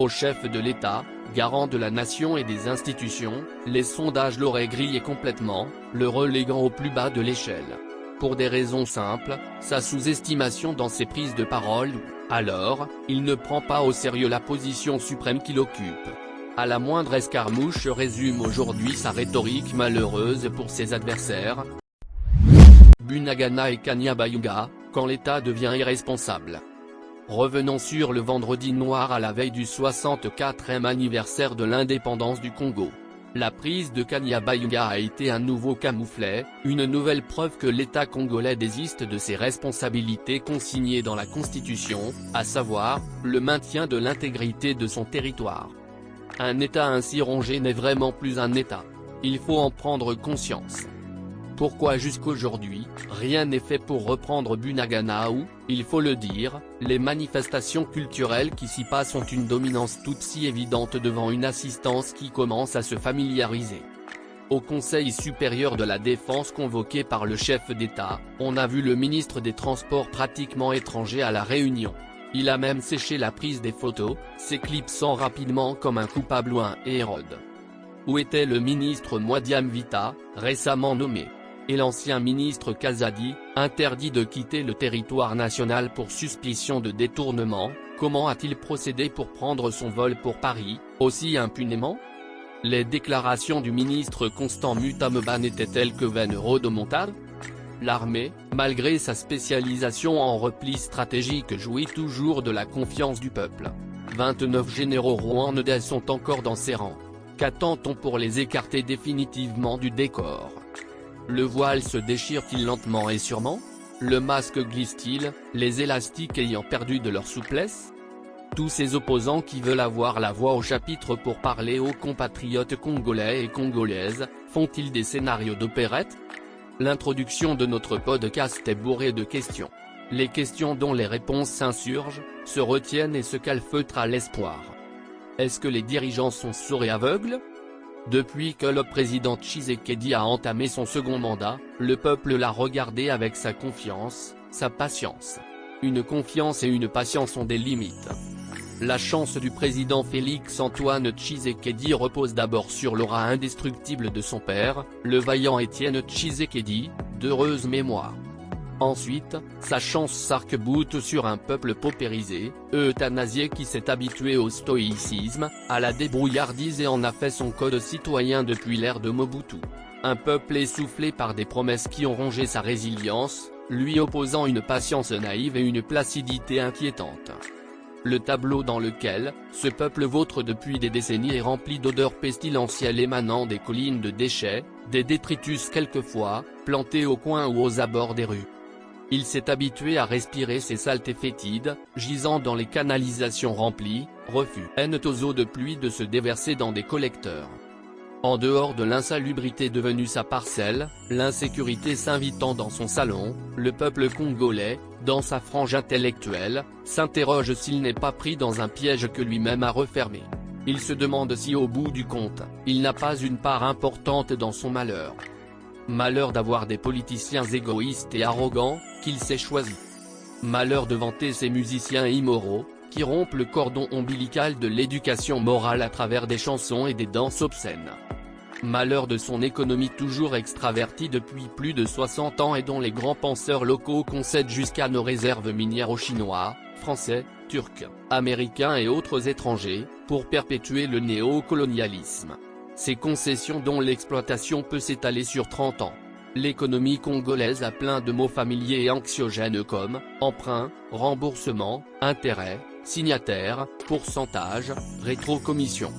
Au chef de l'État, garant de la nation et des institutions, les sondages l'auraient grillé complètement, le reléguant au plus bas de l'échelle. Pour des raisons simples, sa sous-estimation dans ses prises de parole ou, alors, il ne prend pas au sérieux la position suprême qu'il occupe. À la moindre escarmouche résume aujourd'hui sa rhétorique malheureuse pour ses adversaires. Bunagana et Kanyabayonga, quand l'État devient irresponsable. Revenons sur le vendredi noir à la veille du 64e anniversaire de l'indépendance du Congo. La prise de Kanyabayonga a été un nouveau camouflet, une nouvelle preuve que l'État congolais désiste de ses responsabilités consignées dans la Constitution, à savoir, le maintien de l'intégrité de son territoire. Un État ainsi rongé n'est vraiment plus un État. Il faut en prendre conscience. Pourquoi jusqu'aujourd'hui, rien n'est fait pour reprendre Bunagana ou, il faut le dire, les manifestations culturelles qui s'y passent ont une dominance toute si évidente devant une assistance qui commence à se familiariser. Au Conseil supérieur de la défense convoqué par le chef d'État, on a vu le ministre des Transports pratiquement étranger à la réunion. Il a même séché la prise des photos, s'éclipsant rapidement comme un coupable ou un Hérode. Où était le ministre Mwadiam Vita, récemment nommé? Et l'ancien ministre Kazadi, interdit de quitter le territoire national pour suspicion de détournement, comment a-t-il procédé pour prendre son vol pour Paris, aussi impunément? Les déclarations du ministre Constant Mutameba n'étaient-elles que vaines rodomontades? L'armée, malgré sa spécialisation en repli stratégique jouit toujours de la confiance du peuple. 29 généraux rwandais sont encore dans ses rangs. Qu'attend-on pour les écarter définitivement du décor? Le voile se déchire-t-il lentement et sûrement? Le masque glisse-t-il, les élastiques ayant perdu de leur souplesse? Tous ces opposants qui veulent avoir la voix au chapitre pour parler aux compatriotes congolais et congolaises, font-ils des scénarios d'opérette? L'introduction de notre podcast est bourrée de questions. Les questions dont les réponses s'insurgent, se retiennent et se calfeutrent à l'espoir. Est-ce que les dirigeants sont sourds et aveugles? Depuis que le président Tshisekedi a entamé son second mandat, le peuple l'a regardé avec sa confiance, sa patience. Une confiance et une patience ont des limites. La chance du président Félix-Antoine Tshisekedi repose d'abord sur l'aura indestructible de son père, le vaillant Étienne Tshisekedi, d'heureuse mémoire. Ensuite, sa chance s'arc-boute sur un peuple paupérisé, euthanasié qui s'est habitué au stoïcisme, à la débrouillardise et en a fait son code citoyen depuis l'ère de Mobutu. Un peuple essoufflé par des promesses qui ont rongé sa résilience, lui opposant une patience naïve et une placidité inquiétante. Le tableau dans lequel, ce peuple vautre depuis des décennies est rempli d'odeurs pestilentielles émanant des collines de déchets, des détritus quelquefois, plantés au coin ou aux abords des rues. Il s'est habitué à respirer ces saletés fétides, gisant dans les canalisations remplies, refusent aux eaux de pluie de se déverser dans des collecteurs. En dehors de l'insalubrité devenue sa parcelle, l'insécurité s'invitant dans son salon, le peuple congolais, dans sa frange intellectuelle, s'interroge s'il n'est pas pris dans un piège que lui-même a refermé. Il se demande si au bout du compte, il n'a pas une part importante dans son malheur. Malheur d'avoir des politiciens égoïstes et arrogants, qu'il s'est choisis. Malheur de vanter ces musiciens immoraux, qui rompent le cordon ombilical de l'éducation morale à travers des chansons et des danses obscènes. Malheur de son économie toujours extravertie depuis plus de 60 ans et dont les grands penseurs locaux concèdent jusqu'à nos réserves minières aux Chinois, Français, Turcs, Américains et autres étrangers, pour perpétuer le néocolonialisme. Ces concessions dont l'exploitation peut s'étaler sur 30 ans. L'économie congolaise a plein de mots familiers et anxiogènes comme emprunt, remboursement, intérêt, signataire, pourcentage, rétrocommission.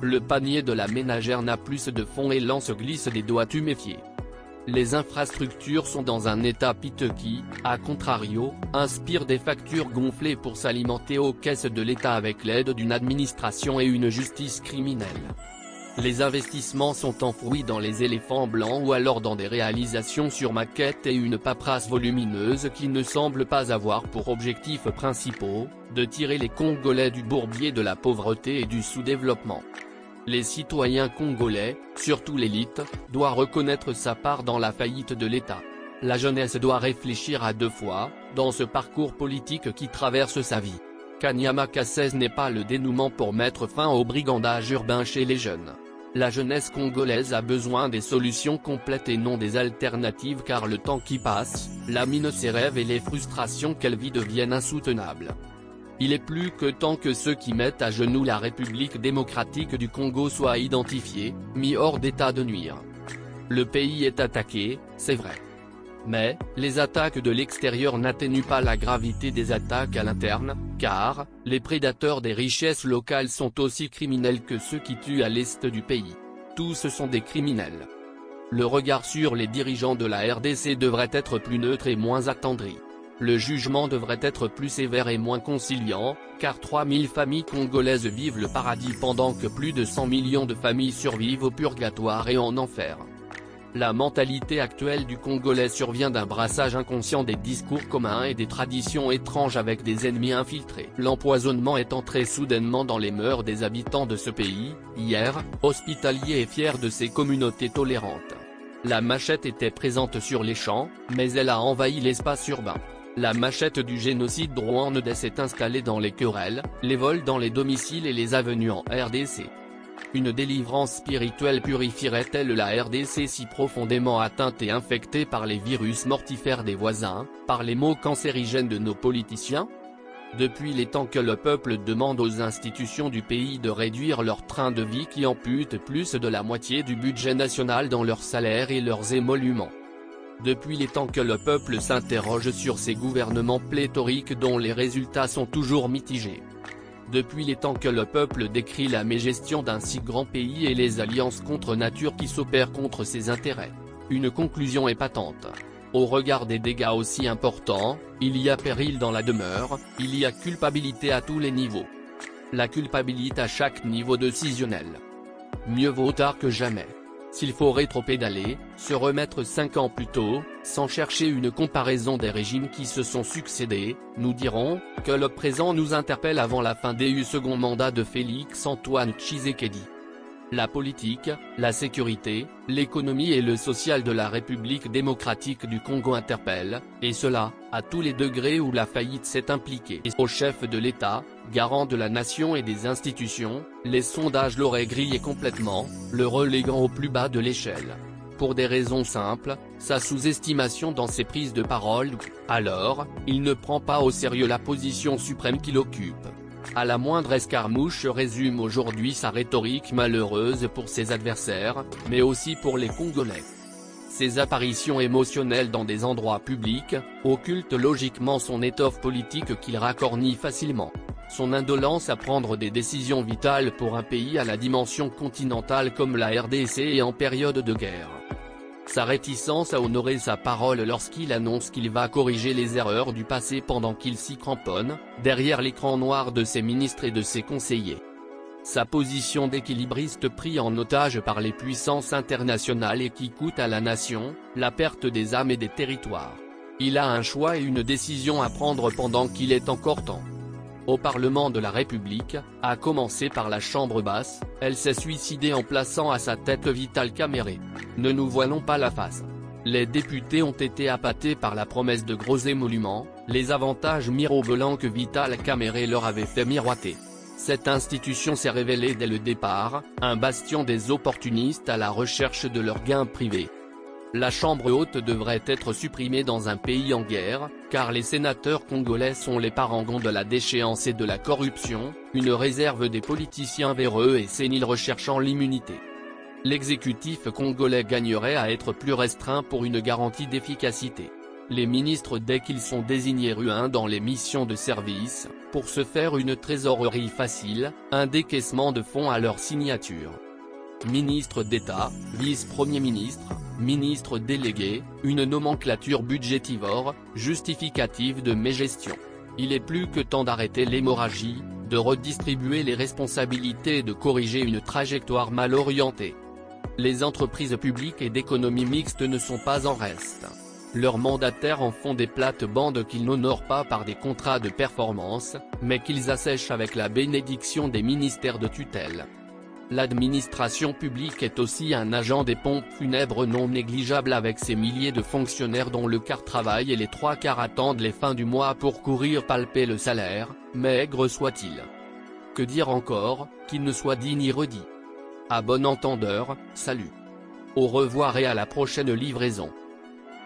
Le panier de la ménagère n'a plus de fond et l'an se glisse des doigts tuméfiés. Les infrastructures sont dans un état piteux qui, à contrario, inspire des factures gonflées pour s'alimenter aux caisses de l'État avec l'aide d'une administration et une justice criminelle. Les investissements sont enfouis dans les éléphants blancs ou alors dans des réalisations sur maquette et une paperasse volumineuse qui ne semble pas avoir pour objectifs principaux, de tirer les Congolais du bourbier de la pauvreté et du sous-développement. Les citoyens congolais, surtout l'élite, doit reconnaître sa part dans la faillite de l'État. La jeunesse doit réfléchir à deux fois, dans ce parcours politique qui traverse sa vie. Kanyama Kasese n'est pas le dénouement pour mettre fin au brigandage urbain chez les jeunes. La jeunesse congolaise a besoin des solutions complètes et non des alternatives car le temps qui passe, lamine ses rêves et les frustrations qu'elle vit deviennent insoutenables. Il est plus que temps que ceux qui mettent à genoux la République démocratique du Congo soient identifiés, mis hors d'état de nuire. Le pays est attaqué, c'est vrai. Mais, les attaques de l'extérieur n'atténuent pas la gravité des attaques à l'interne, car, les prédateurs des richesses locales sont aussi criminels que ceux qui tuent à l'est du pays. Tous sont des criminels. Le regard sur les dirigeants de la RDC devrait être plus neutre et moins attendri. Le jugement devrait être plus sévère et moins conciliant, car 3000 familles congolaises vivent le paradis pendant que plus de 100 millions de familles survivent au purgatoire et en enfer. La mentalité actuelle du Congolais survient d'un brassage inconscient des discours communs et des traditions étranges avec des ennemis infiltrés. L'empoisonnement est entré soudainement dans les mœurs des habitants de ce pays, hier, hospitalier et fier de ses communautés tolérantes. La machette était présente sur les champs, mais elle a envahi l'espace urbain. La machette du génocide rwandais s'est installée dans les querelles, les vols dans les domiciles et les avenues en RDC. Une délivrance spirituelle purifierait-elle la RDC si profondément atteinte et infectée par les virus mortifères des voisins, par les maux cancérigènes de nos politiciens? Depuis les temps que le peuple demande aux institutions du pays de réduire leur train de vie qui ampute plus de la moitié du budget national dans leurs salaires et leurs émoluments. Depuis les temps que le peuple s'interroge sur ces gouvernements pléthoriques dont les résultats sont toujours mitigés. Depuis les temps que le peuple décrit la mégestion d'un si grand pays et les alliances contre nature qui s'opèrent contre ses intérêts. Une conclusion est patente. Au regard des dégâts aussi importants, il y a péril dans la demeure, il y a culpabilité à tous les niveaux. La culpabilité à chaque niveau décisionnel. Mieux vaut tard que jamais. S'il faut rétropédaler, se remettre 5 ans plus tôt, sans chercher une comparaison des régimes qui se sont succédés, nous dirons que le présent nous interpelle avant la fin du second mandat de Félix Antoine Tshisekedi. La politique, la sécurité, l'économie et le social de la République démocratique du Congo interpellent, et cela, à tous les degrés où la faillite s'est impliquée. Et au chef de l'État, garant de la nation et des institutions, les sondages l'auraient grillé complètement, le reléguant au plus bas de l'échelle. Pour des raisons simples, sa sous-estimation dans ses prises de parole, alors, il ne prend pas au sérieux la position suprême qu'il occupe. À la moindre escarmouche résume aujourd'hui sa rhétorique malheureuse pour ses adversaires, mais aussi pour les Congolais. Ses apparitions émotionnelles dans des endroits publics, occultent logiquement son étoffe politique qu'il racornit facilement. Son indolence à prendre des décisions vitales pour un pays à la dimension continentale comme la RDC et en période de guerre. Sa réticence à honorer sa parole lorsqu'il annonce qu'il va corriger les erreurs du passé pendant qu'il s'y cramponne, derrière l'écran noir de ses ministres et de ses conseillers. Sa position d'équilibriste pris en otage par les puissances internationales et qui coûte à la nation, la perte des âmes et des territoires. Il a un choix et une décision à prendre pendant qu'il est encore temps. Au Parlement de la République, à commencer par la Chambre basse, elle s'est suicidée en plaçant à sa tête Vital Kamerhe. Ne nous voilons pas la face. Les députés ont été appâtés par la promesse de gros émoluments, les avantages mirobolants que Vital Kamerhe leur avait fait miroiter. Cette institution s'est révélée dès le départ, un bastion des opportunistes à la recherche de leurs gains privés. La Chambre haute devrait être supprimée dans un pays en guerre, car les sénateurs congolais sont les parangons de la déchéance et de la corruption, une réserve des politiciens véreux et séniles recherchant l'immunité. L'exécutif congolais gagnerait à être plus restreint pour une garantie d'efficacité. Les ministres dès qu'ils sont désignés ruins dans les missions de service, pour se faire une trésorerie facile, un décaissement de fonds à leur signature. Ministre d'État, vice-premier ministre, ministre délégué, une nomenclature budgétivore, justificative de mégestion. Il est plus que temps d'arrêter l'hémorragie, de redistribuer les responsabilités et de corriger une trajectoire mal orientée. Les entreprises publiques et d'économie mixte ne sont pas en reste. Leurs mandataires en font des plates-bandes qu'ils n'honorent pas par des contrats de performance, mais qu'ils assèchent avec la bénédiction des ministères de tutelle. L'administration publique est aussi un agent des pompes funèbres non négligeable avec ses milliers de fonctionnaires dont le quart travaille et les 3/4 attendent les fins du mois pour courir palper le salaire, maigre soit-il. Que dire encore, qu'il ne soit dit ni redit. À bon entendeur, salut. Au revoir et à la prochaine livraison.